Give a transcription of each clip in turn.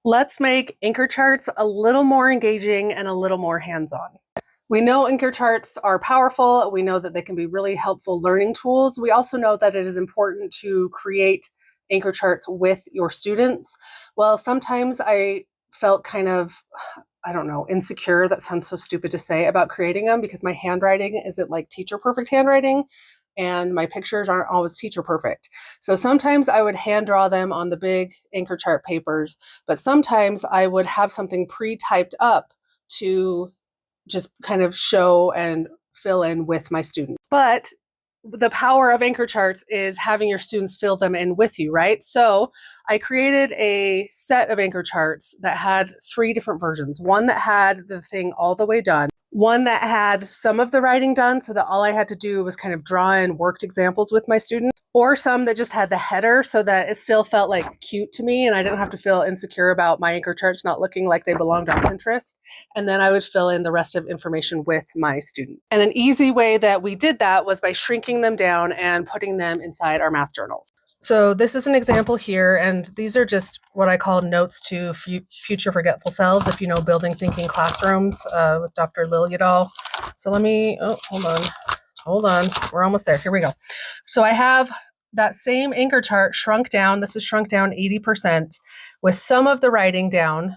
Let's make anchor charts a little more engaging and a little more hands-on. We know anchor charts are powerful. We know that they can be really helpful learning tools. We also know that it is important to create anchor charts with your students. Well, sometimes I felt kind of, I don't know, insecure. That sounds so stupid to say about creating them because my handwriting isn't like teacher perfect handwriting and my pictures aren't always teacher perfect. So sometimes I would hand draw them on the big anchor chart papers, but sometimes I would have something pre-typed up to just kind of show and fill in with my students. But the power of anchor charts is having your students fill them in with you, right? So I created a set of anchor charts that had 3 different versions. One that had the thing all the way done, one that had some of the writing done so that all I had to do was kind of draw in worked examples with my students, or some that just had the header so that it still felt like cute to me and I didn't have to feel insecure about my anchor charts not looking like they belonged on Pinterest. And then I would fill in the rest of information with my student. And an easy way that we did that was by shrinking them down and putting them inside our math journals. So this is an example here, and these are just what I call notes to future forgetful selves, if you know Building Thinking Classrooms with Dr. Liljedahl. So let me, hold on, we're almost there. Here we go. So I have that same anchor chart shrunk down. This is shrunk down 80% with some of the writing down.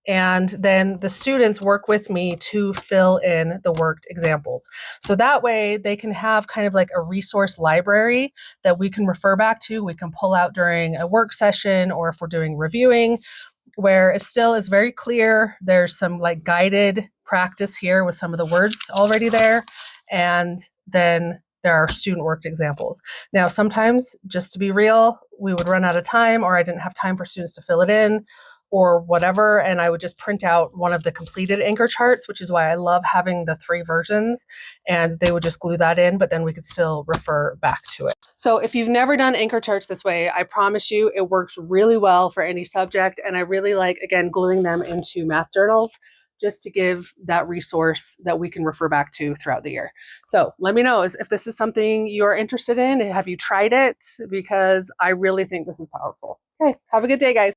And then the students work with me to fill in the worked examples. So that way they can have kind of like a resource library that we can refer back to. We can pull out during a work session or if we're doing reviewing, where it still is very clear. There's some like guided practice here with some of the words already there. And then there are student worked examples. Now, sometimes, just to be real, we would run out of time or I didn't have time for students to fill it in or whatever, and I would just print out one of the completed anchor charts, which is why I love having the 3 versions, and they would just glue that in, but then we could still refer back to it. So if you've never done anchor charts this way, I promise you it works really well for any subject, and I really like, again, gluing them into math journals just to give that resource that we can refer back to throughout the year. So let me know if this is something you're interested in. Have you tried it? Because I really think this is powerful. Okay, have a good day, guys.